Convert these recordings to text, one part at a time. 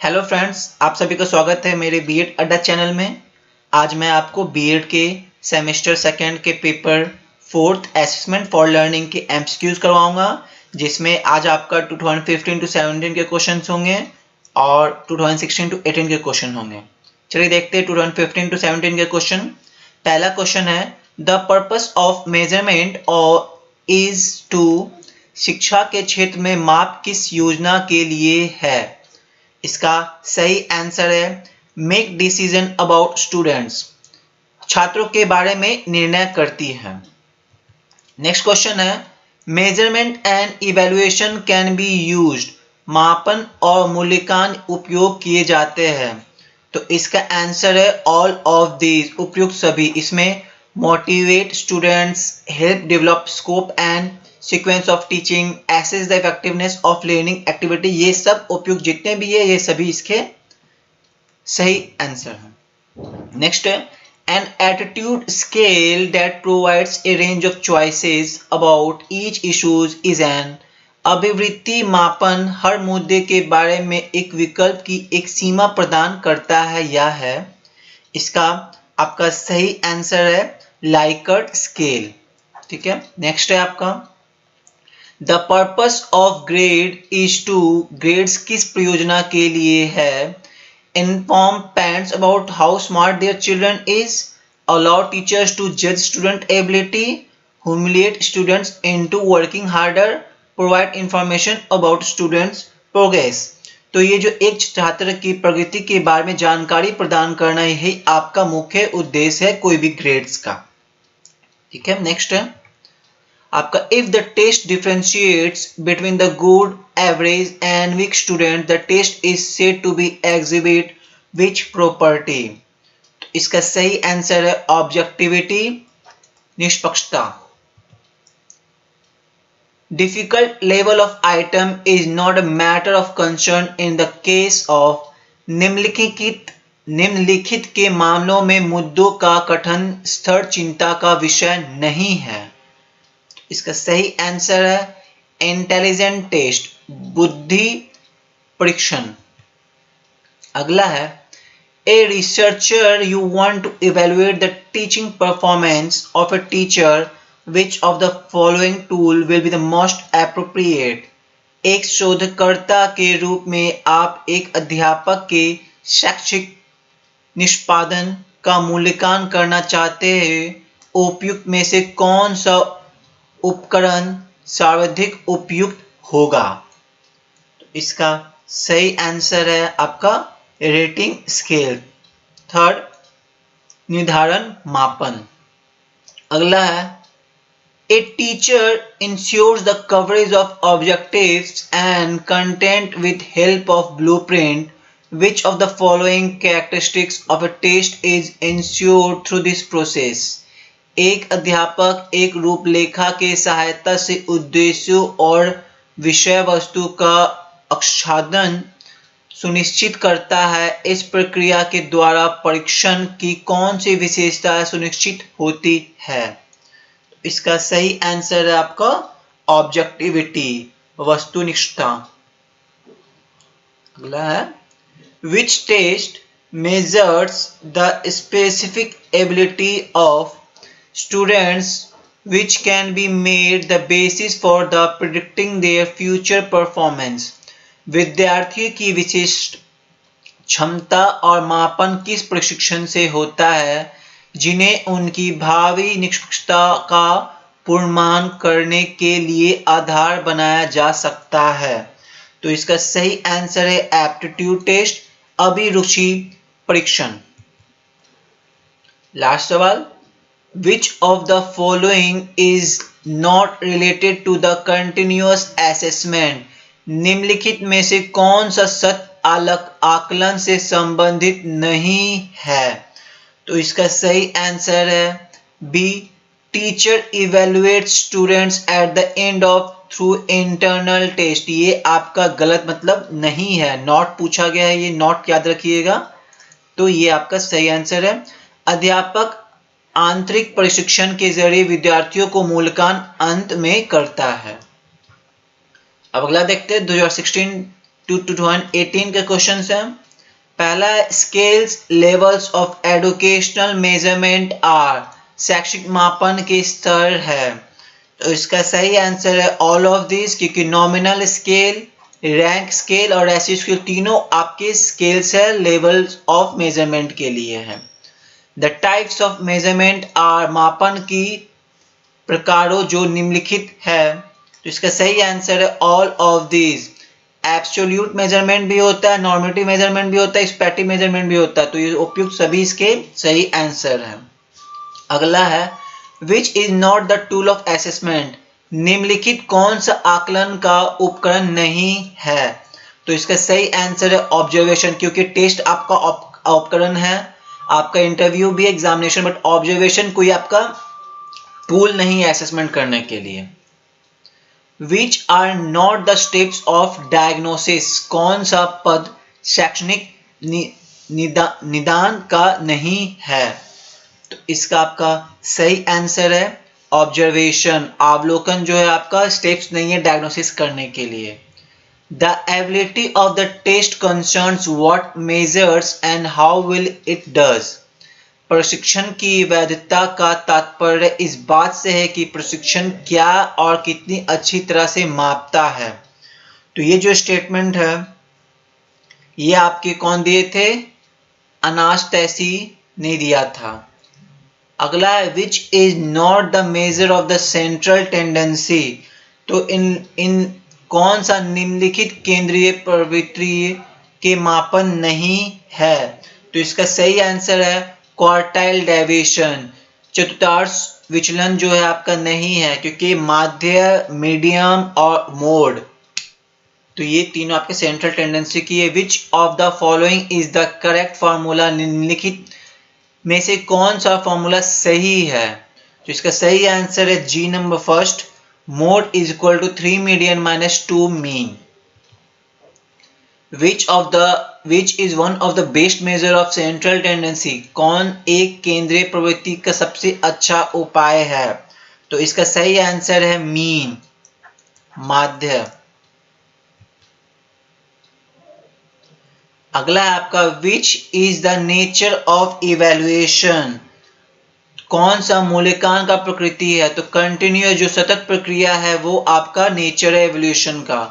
Hello friends, आप सभी का स्वागत है मेरे बीएड अड्डा चैनल में। आज मैं आपको बीएड के सेमेस्टर सेकंड के paper fourth assessment for learning के एमसीक्यूज करवाऊंगा, जिसमें आज आपका 2015 टू 17 के क्वेश्चंस होंगे और 2016 टू 18 के क्वेश्चन होंगे। चलिए देखते हैं 2015 टू 17 के क्वेश्चन। पहला क्वेश्चन है, the purpose of measurement is to, शिक्षा के क्षेत्र में माप किस योजना के लिए है? इसका सही आंसर है मेक डिसीजन अबाउट स्टूडेंट्स, छात्रों के बारे में निर्णय करती है। नेक्स्ट क्वेश्चन है, measurement and evaluation can be used, मापन और मूल्यांकन उपयोग किए जाते हैं। तो इसका आंसर है ऑल ऑफ दीज, उपयुक्त सभी। इसमें motivate students, help develop scope and sequence of teaching, assess the effectiveness of learning activity, ये सब उपयुक्त जितने भी है ये सभी इसके सही आंसर है। नेक्स्ट है, an attitude scale that provides a range of choices about each issues is an, अभिवृत्ति मापन हर मुद्दे के बारे में एक विकल्प की एक सीमा प्रदान करता है या है। इसका आपका सही आंसर है लाइकर्ट स्केल। ठीक है, नेक्स्ट है आपका, the purpose of grade is to, grades किस प्रयोजना के लिए है? Inform parents about how smart their children is, allow teachers to जज student ability, humiliate students into working harder, provide information about students progress. तो ये जो एक छात्र की प्रगति के बारे में जानकारी प्रदान करना, यही आपका मुख्य उद्देश्य है कोई भी ग्रेड्स का। ठीक है, नेक्स्ट है आपका, if the test differentiates between the good, average and weak student, the test is said to be exhibit which property? तो इसका सही आंसर है ऑब्जेक्टिविटी, निष्पक्षता। Difficult level of item is not a matter of concern in the case of, निम्नलिखित के मामलों में मुद्दों का कठिन स्तर चिंता का विषय नहीं है। इसका सही आंसर है इंटेलिजेंट टेस्ट, बुद्धि परीक्षण। अगला है, a researcher you want to evaluate the teaching performance of a teacher, which of the following tool will be the most appropriate? एक शोधकर्ता के रूप में आप एक अध्यापक के शैक्षिक निष्पादन का मूल्यांकन करना चाहते हैं, उपयुक्त में से कौन सा उपकरण सर्वाधिक उपयुक्त होगा? तो इसका सही आंसर है आपका रेटिंग स्केल। थर्ड, निर्धारण मापन। अगला है, a teacher ensures the coverage of objectives and content with help of blueprint, which of the following characteristics of a test is ensured through this process? एक अध्यापक एक रूपरेखा के सहायता से उद्देश्यों और विषय वस्तु का आच्छादन सुनिश्चित करता है। इस प्रक्रिया के द्वारा परीक्षण की कौन सी विशेषता सुनिश्चित होती है? इसका सही आंसर है आपका ऑब्जेक्टिविटी, वस्तुनिष्ठता। अगला है, which test measures the specific ability of students which can be made the basis for the predicting their future performance? विद्यार्थियों की विशिष्ट क्षमता और मापन किस प्रशिक्षण से होता है जिन्हें उनकी भावी निष्पक्षता का पूर्वानुमान करने के लिए आधार बनाया जा सकता है? तो इसका सही आंसर है एप्टीट्यूड टेस्ट, अभिरुचि परीक्षण। लास्ट सवाल, which of the following is not related to the continuous assessment? निम्नलिखित में से कौन सा सतत आकलन से संबंधित नहीं है? तो इसका सही आंसर है B, teacher evaluate students at the end of through internal test. ये आपका गलत मतलब नहीं है, नॉट पूछा गया है, ये नॉट याद रखिएगा। तो ये आपका सही आंसर है, अध्यापक आंतरिक प्रशिक्षण के जरिए विद्यार्थियों को मूल्यांकन अंत में करता है। अब अगला देखते हैं 2016 2018 के क्वेश्चन है। पहला scales levels of educational measurement are, शैक्षिक मापन के स्तर है। तो इसका सही आंसर है ऑल ऑफ दिस, क्योंकि नॉमिनल स्केल, रैंक स्केल और ऐसी स्केल तीनों आपके स्केल्स है लेवल्स ऑफ मेजरमेंट के लिए है। The types of measurement are, मापन की प्रकारों जो निम्नलिखित है। तो इसका सही आंसर है all of this. Absolute measurement भी होता है, नॉर्मेटिव मेजरमेंट भी होता है, स्पैटिक मेजरमेंट भी होता है। तो ये उपयुक्त सभी इसके सही आंसर है। अगला है which is not the tool of assessment, निम्नलिखित कौन सा आकलन का उपकरण नहीं है। तो इसका सही आंसर है ऑब्जर्वेशन, क्योंकि टेस्ट आपका उपकरण है, आपका इंटरव्यू भी एग्जामिनेशन, बट ऑब्जर्वेशन कोई आपका टूल नहीं है असेसमेंट करने के लिए। Which are not the steps of diagnosis, कौन सा पद शैक्षणिक निदान का नहीं है। तो इसका आपका सही आंसर है ऑब्जर्वेशन, अवलोकन जो है आपका स्टेप्स नहीं है डायग्नोसिस करने के लिए। The ability of the test concerns what measures and how will it does, प्रशिक्षण की वैधता का तात्पर्य इस बात से है कि प्रशिक्षण क्या और कितनी अच्छी तरह से मापता है। तो ये जो स्टेटमेंट है ये आपके कौन दिए थे, अनास्टैसी ने दिया था। अगला है which is not the measure of the central tendency, तो इन कौन सा निम्नलिखित केंद्रीय प्रवृत्ति के मापन नहीं है। तो इसका सही आंसर है क्वार्टाइल डेविएशन, चतुर्थांश विचलन जो है आपका नहीं है, क्योंकि माध्य, मीडियम और मोड, तो ये तीनों आपके सेंट्रल टेंडेंसी की है। विच of the following is the correct formula, निम्नलिखित में से कौन सा फॉर्मूला सही है। तो इसका सही आंसर है जी number first, mode is equal to 3 median minus 2 mean. Which is one of the best measure of central tendency, कौन एक केंद्रीय प्रवृत्ति का सबसे अच्छा उपाय है। तो इसका सही आंसर है मीन, माध्य। अगला है आपका which is the nature of evaluation, कौन सा मूल्यांकन का प्रकृति है। तो कंटिन्यूअस जो सतत प्रक्रिया है वो आपका नेचर है एवोल्यूशन का।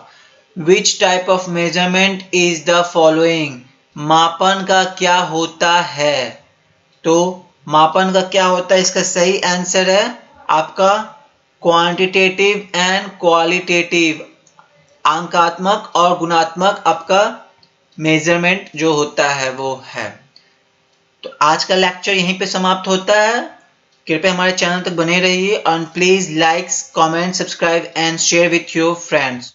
Which type of measurement is the following, मापन का क्या होता है। तो मापन का क्या होता है, इसका सही आंसर है आपका क्वांटिटेटिव एंड क्वालिटेटिव, अंकात्मक और गुणात्मक आपका मेजरमेंट जो होता है वो है। तो आज का लेक्चर यहीं पे समाप्त होता है। कृपया हमारे चैनल तक बने रहिए और please like, comment, subscribe and share with your friends.